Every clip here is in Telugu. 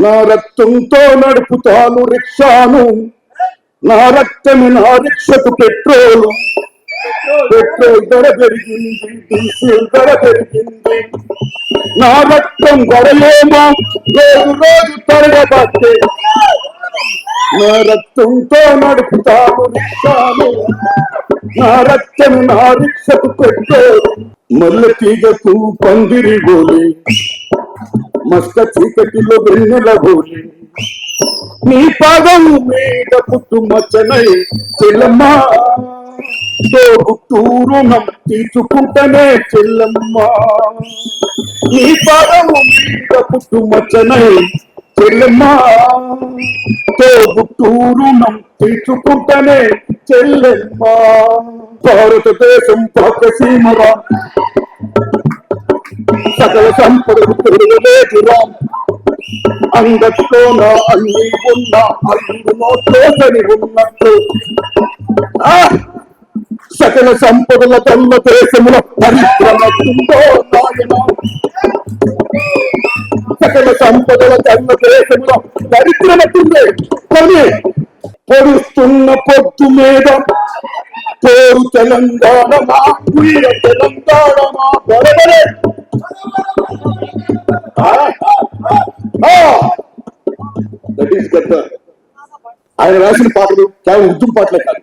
నా రక్తంతో నడుపుతాను రిక్షాను, నా రక్తము నా రిక్షకు పెట్రోలు. పెట్రోల్ ధర పెరిగింది, డీజిల్ ధర పెరిగింది, నా రక్తం ధరలేమో రోజు రోజు తరగబట్టే. నా రక్తంతో నడుపుతాను రిక్షాను, నా రక్తము నా రిక్షకు పెట్రోలు. మల్లె తీగకు పందిరి గోలి, మస్క చీకటిలో వెన్నెల గోలి, నీ పాదం మీద పుట్టుమచ్చనై చెల్లమ్మా, తోబుట్టూరుణం తీర్చుకుంటనే చెల్లమ్మా. నీ పాదం మీద పుట్టుమచ్చనై చెల్లమ్మా, తోబుట్టూరుణం తీర్చుకుంటనే చెల్లమ్మా. భారతదేశం పాకసీమరా, సకల సంపదకు తిరగలేదురా, అంగట్లోన అన్ని ఉన్నా అందులో తోచని ఉన్నట్టు. సకల సంపదల తల్ల దేశముల పరిశ్రమతుందో నాయన, సకల సంపదల తల్ల దేశముల పరిశ్రమతుందే. కానీ పొడుస్తున్న పొద్దు మీద పేరు తెలంగాణ, మా వీర తెలంగాణ, మా బలబలే. ఆయన రాసిన పాటలు కేవలం ఉద్యమ పాటలే కాదు,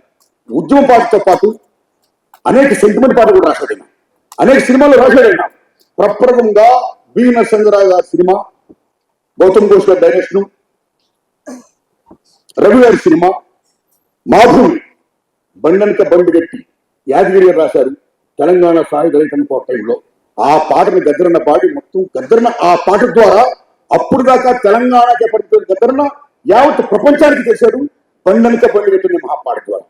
ఉద్యమ పాటతో పాటు అనేక సెంటిమెంట్ పాటలు కూడా రాశాడు. అనేక సినిమాలు రాశాడు. ప్రప్రథంగా బి నరసింహరావు గారి సినిమా, గౌతమ్ ఘోష్ గారి డైరెక్షన్, రవి గారి సినిమా మాధురి, బండనిక బండి గట్టి యాదగిరి గారు రాశారు తెలంగాణ సాయుధ రైతన్న టైంలో. ఆ పాటను గద్దరన్న పాడి మొత్తం గద్దరన్న ఆ పాట ద్వారా అప్పుడు దాకా తెలంగాణకి పడుతున్న గద్దరన్న యావత్ ప్రపంచానికి చేశాడు బండనిక బండి గట్టిన మహాపాట ద్వారా.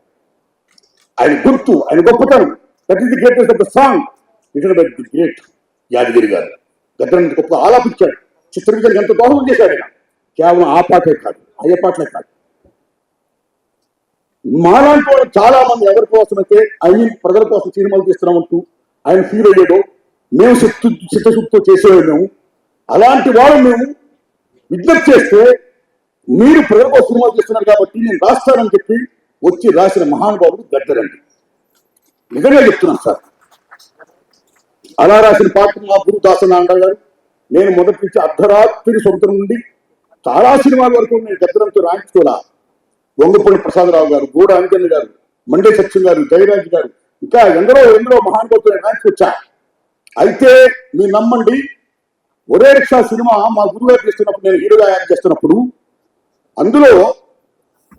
ఆయన గుర్తు, ఆయన గొప్పతనం, that is the greatest of the song. It by the great Yadagiri గారు గద్దరన్న గొప్ప ఆలాపించాడు, చిత్ర విజయానికి ఎంతో దోహదం చేశాడు ఆయన. కేవలం ఆ పాటే కాదు, అయ్యే పాటలే కాదు. మాలాంటి వాళ్ళు చాలా మంది ఎవరి కోసమైతే ప్రజల కోసం సినిమాలు తీస్తున్నామంటూ ఆయన ఫీల్ అయ్యాడో మేము చిత్తశుద్ధితో చేసేవాళ్ళు. అలాంటి వాళ్ళు మేము విజ్ఞప్తి చేస్తే మీరు ప్రజల కోసం సినిమాలు తీస్తున్నారు కాబట్టి నేను రాస్తానని చెప్పి వచ్చి రాసిన మహానుభావుడు గద్దరండి. నిజంగా చెప్తున్నాను సార్. అలా రాసిన పాట మా గురు దాసనారాయణ గారు. నేను మొదటి నుంచి అర్ధరాత్రి సొంతం నుండి చాలా సినిమాల వరకు నేను గద్దరంతో రాయించుకోరా. వంగపూడి ప్రసాదరావు గారు, గూడ అంజన్ గారు, మండే సత్యం గారు, జయరాజ్ గారు, ఇంకా ఎందరో మహానుభావులు రాయించుకొచ్చా. అయితే మీరు నమ్మండి, ఒరే రిక్షా సినిమా మా గురువు గారు చేస్తున్నప్పుడు, నేను హీరోగా యాక్ట్ చేస్తున్నప్పుడు, అందులో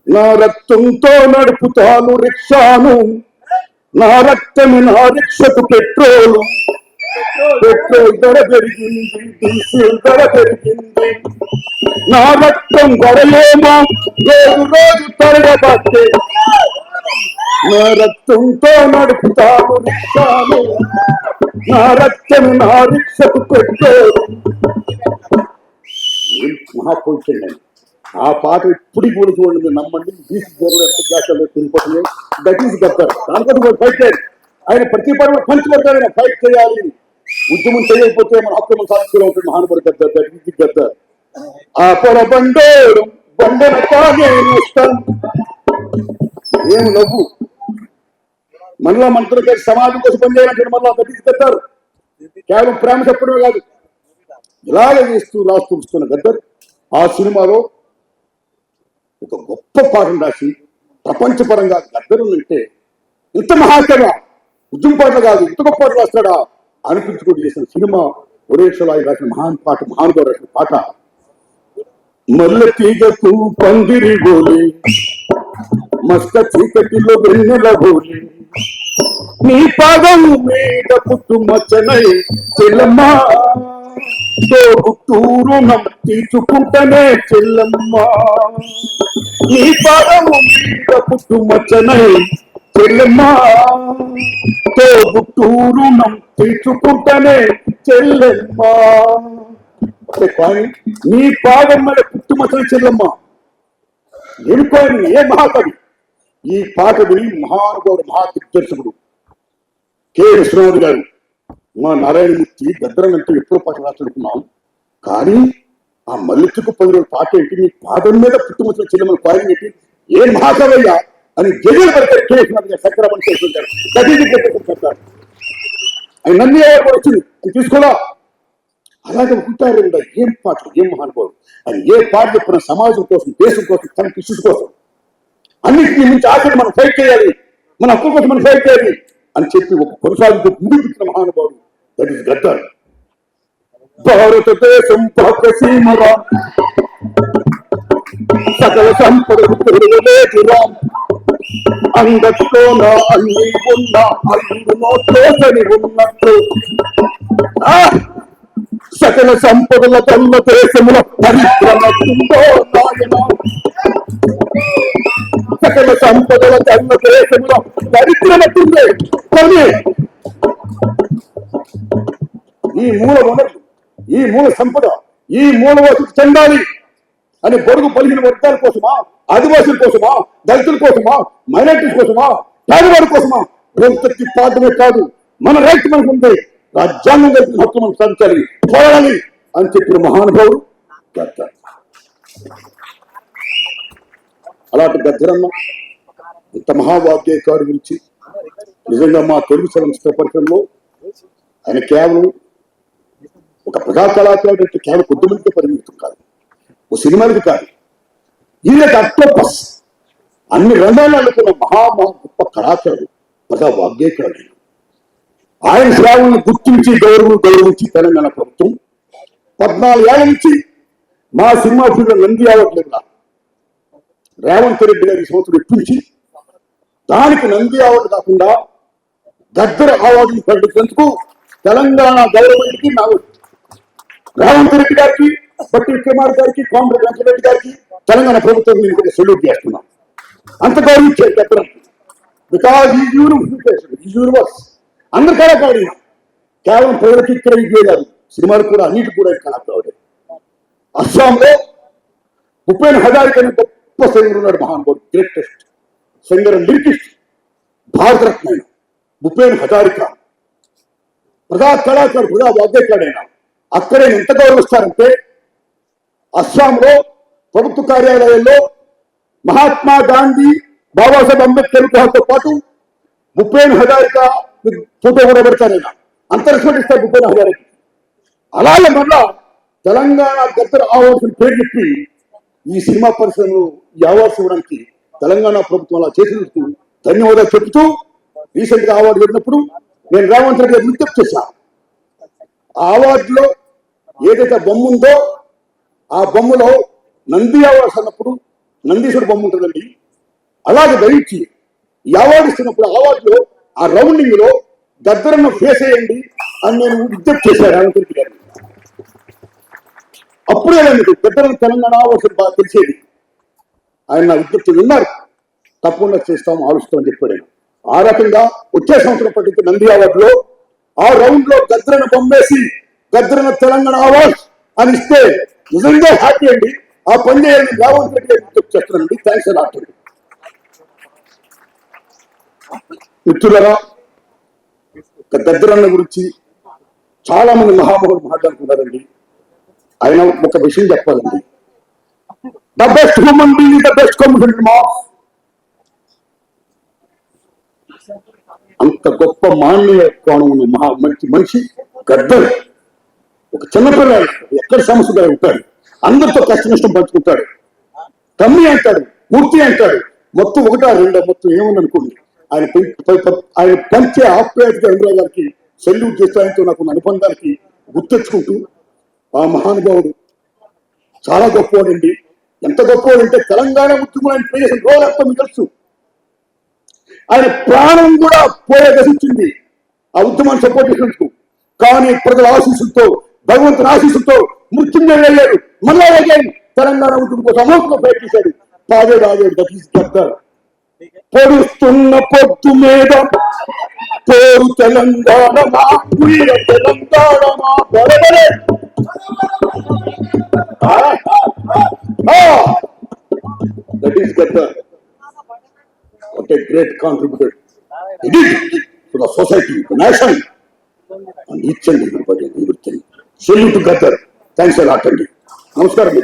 నా రక్తంతో నడుపుతాను రిక్షాను, నా రక్తము నా రిక్షకు పెట్రోలు. పెట్రోల్ ధర పెరిగింది, డీజిల్ ధర పెరిగింది, నా రక్తం ధరలేమో రోజు రోజు తరగబట్టే. నా రక్తంతో నడుపుతాను రిక్షాను, నా రక్తము నా రిక్షకు పెట్రోలు. మహాపూర్చండి. ఆ పాట ఇప్పటికి కూడా చూడండి, నమ్మండి. తిరిగిపోతుంది. That is Gaddar. దానికోసం ఫైట్ చేయాలి. ఆయన ప్రతి పని పంచిపడతాడు. ఆయన ఫైట్ చేయాలి. ఉద్యమం చేయకపోతే మన హక్కులను సాధించుకుని ఉంటుంది మహానుభావుడు గద్దర్. That is Gaddar. ఆ పొల బండోడు బండన ఏం నవ్వు. మళ్ళా మంత్రులు కలిసి సమాజం కోసం పనిచేయాలంటే మళ్ళా దట్ ఈస్ గద్దర్. కేవలం ప్రేమ చెప్పడమే కాదు, ఇలాగే చేస్తూ రాస్తూ వస్తున్న గద్దర్ ఆ సినిమాలో ఒక గొప్ప పాటను రాసి ప్రపంచపరంగా గద్దరు అంటే ఇంత మహాకవి, ఉద్యమ పాటలు కాదు, ఇంత గొప్ప పాటలు రాస్తాడా అనిపించుకుంటూ చేసిన సినిమా ఒరేషలో ఆయన రాసిన మహానుభావుడు రాసిన పాట. మల్లె తీగకు పందిరి గోలి, మస్క చీకటిలో వెన్నెల గోలి, నీ పాదం మీద పుట్టుమచ్చనై చెల్లమ్మా, తోబుట్టూరుణం తీర్చుకుంటనే చెల్లమ్మా. నీ పాదం మీద పుట్టుమచ్చనై చెల్లమ్మా, తోబుట్టూరుణం తీర్చుకుంటనే చెల్లమ్మా. కానీ నీ పాదం మీద పుట్టుమచ్చనై చెల్లమ్మా ఎనుకోని ఏ మహాకవి. ఈ పాట విని మహానుభావుడు, మహాదిగ్దర్శకుడు కె విశ్వనాథ్ గారు, మా నారాయణమూర్తి గద్దరం అంటే ఎప్పుడో పాట రాసుకున్నాం. కానీ ఆ మల్లెత్తుకు 10 రోజుల పాట ఏంటి, నీ పాదం మీద పుట్టుమచ్చిన చిన్నమని పాయం ఏంటి, ఏం మహాకవయ్యా అని గెజలు పెడతారు కేసినట్టుగా చక్రమని చేస్తుంటారు. చెప్తారు ఆయన నంది అవార్డు కూడా వచ్చింది అని తీసుకోలా. అలాగే ఉంటారు ఏం పాటలు, ఏం మహానుభావులు. అది ఏ పాట చెప్పిన సమాజం కోసం, దేశం కోసం, తన కృషి కోసం, అన్నింటినీ మించి ఆఖరి మనం ఫైట్ చేయాలి, మన హక్కుల కోసం మనం ఫైట్ చేయాలి అని చెప్పి ఒక కొనసాగుతూ ముందుకు మహానుభావుడు దట్ ఈస్ గద్దర్. భారతదేశం పాకసీమరా సకల సంపదలు అందట్లో నా అన్ని ఉన్నా అందులో తోసని ఉన్నట్టు సకల సంపదల తల్ల దేశముల పరిశ్రమతుందో నాయన, సకల సంపదల తల్ల దేశముల పరిశ్రమతుందే. కానీ ఈ మూల వనరులు, ఈ మూల సంపద, ఈ మూల వసతి చెందాలి అని బడుగు బలిగిన వర్గాల కోసమా, ఆదివాసుల కోసమా, దళితుల కోసమా, మైనారిటీస్ కోసమా, పేదవాడి కోసమా గొంతెత్తి పాడమే కాదు, మన రైట్ మనకు ఉంది, రాజ్యాంగం కలిసిన హక్కు మనం సాధించాలి, పోరాడాలి అని చెప్పిన మహానుభావుడు గద్దర్. అలాంటి గద్దరన్న ఇంత మహావాద్యకారు గురించి నిజంగా మా తెలుగు చలనచిత్ర పరిశ్రమలో ఆయన కేవలం ఒక ప్రజా కళాకారుడు అంటే కేవలం కొద్దిమందికి పరిమితం కాదు, ఓ సినిమాలకి కాదు, ఈయన అక్టోపస్ అన్ని రంగాలు అనుకున్న గొప్ప కళాకారుడు, ప్రజా వాగ్గేయకారుడు. ఆయన సేవలను గుర్తించి గౌరవించి తెలంగాణ ప్రభుత్వం 14 ఏళ్ల నుంచి మా cinema field Nandi award Revanth Reddy గారి సంవత్సరం ఇప్పించి దానికి నంది అవార్డు కాకుండా గద్దర్ అవార్డును ప్రకటించేందుకు తెలంగాణ గవర్నమెంట్ కి రేవంత్ రెడ్డి గారికి, బట్టి కుమార్ గారికి, కామ్రేడ్ వెంకటరెడ్డి గారికి తెలంగాణ ప్రభుత్వం నేను సెల్యూట్ చేస్తున్నాం. అంత గౌరవించారు గద్దర్. బికాజ్ ఈ యూనిఫికేషన్, ఈ యూనివర్స్ అందరు కళాకారుడు, కేవలం ప్రజలకి ఇక్కడ ఇవే కాదు, సినిమాలు కూడా అన్నిటి కూడా కళాకారుడే. అస్సాంలో భూపేన్ హజారికా అనే గొప్ప సింగర్ ఉన్నాడు, మహానుభావుడు, greatest singer and lyricist, Bharat Ratna Bhupen Hazarika, ప్రజా కళాకారుడు, ప్రజా వాద్యకారుడైనా. అక్కడే ఎంత గౌరవిస్తారంటే అస్సాంలో ప్రభుత్వ కార్యాలయాల్లో మహాత్మా గాంధీ, బాబాసాహెబ్ అంబేద్కర్ విగ్రహాలతో పాటు భూపేన్ హజారికా ఫోటో కూడా పెడతారైనా, అంత రెస్పెక్ట్ ఇస్తారు భూపేన్ హజారికా. అలాగే మళ్ళా తెలంగాణ గద్దర్ అవార్డ్స్ పేరు చెప్పి ఈ సినిమా పరిశ్రమలో ఈ అవార్డ్స్ ఇవ్వడానికి తెలంగాణ ప్రభుత్వం అలా చేసినందుకు ధన్యవాదాలు చెబుతూ, రీసెంట్ గా అవార్డు పెట్టినప్పుడు నేను రేవంత్ రెడ్డి గారు విజ్ఞప్తి చేశాను. ఆ అవార్డులో ఏదైతే బొమ్మ ఉందో ఆ బొమ్మలో నంది అవార్డ్స్ అన్నప్పుడు నందీశ్వరుడు బొమ్మ ఉంటుందండి, అలాగే దయచి ఈ అవార్డు ఇస్తున్నప్పుడు అవార్డులో ఆ రౌండింగ్ లో గద్దరన్న ఫేస్ వేయండి అని నేను విజ్ఞప్తి చేశాను రేవంత్ రెడ్డి గారు. అప్పుడే మీకు గద్దరన్న తెలంగాణ అవార్డ్స్ బాగా తెలిసేది. ఆయన నా విజ్ఞప్తి విన్నారు, తప్పకుండా చేస్తాం, ఆలోచిస్తామని చెప్పాడు. ఆ రకంగా వచ్చే సంవత్సరం పట్టించి నంది అవార్డులో ఆ రౌండ్ లో గద్దరన్న బొమ్మేసి గద్దరన్న తెలంగాణ అవార్డ్స్ అని ఇస్తే నిజంగా హ్యాపీ అండి. ఆ పని చేయాలని రేవంత్ రెడ్డి గారు విజ్ఞప్తి చేస్తున్నానండి. Thanks a lot. మిత్రులరా, గద్దరన్న గురించి చాలా మంది మహామహులు మాట్లాడుతున్నారండి. ఆయన ఒక విషయం చెప్పాలండి, the best human being is the best community mass. అంత గొప్ప మానవీయ కోణం ఉన్న మంచి మనిషి గద్దర్. ఒక చిన్నపిల్లలు ఎక్కడ సమస్యగా ఉంటాడు, అందరితో కష్ట నష్టం పంచుకుంటాడు, తమ్మి అంటాడు, మూర్తి అంటాడు, మొత్తం ఒకటా రెండో మొత్తం ఏముందనుకోండి. ఆయన పంచే ఆప్యాయతగా ఇంద్రా గారికి సెల్యూట్ చేస్తే ఆయనతో నాకు అనుబంధానికి గుర్తెచ్చుకుంటూ, ఆ మహానుభావుడు చాలా గొప్పవాడండి. ఎంత గొప్పవాడంటే తెలంగాణ ఉద్యమం ఆయన ప్లే చేసిన రోల్ అంతా మీకు తెలుసు. ఆయన ప్రాణం కూడా పోయే దశించింది ఆ ఉద్యమాన్ని సపోర్ట్ చేసినందుకు. కానీ ప్రజల ఆశీస్సులతో, భగవంతుని ఆశీస్సులతో మృత్యుంజయుడు అయ్యాడు. మళ్ళా తెలంగాణ ఉద్యమం కోసం అమోఘంగా ప్రయత్నించాడు. ఆవేడు దట్ ఈస్ గద్దర్. పొడుస్తున్న పొత్తు మీద పోరు Telangana Telangana బరబరే. That is Gandhar. What a great contributor he did to the society, the nation, and each and everybody, everything. Salute to Gandhar. Thanks a lot, Andy. నమస్కారం.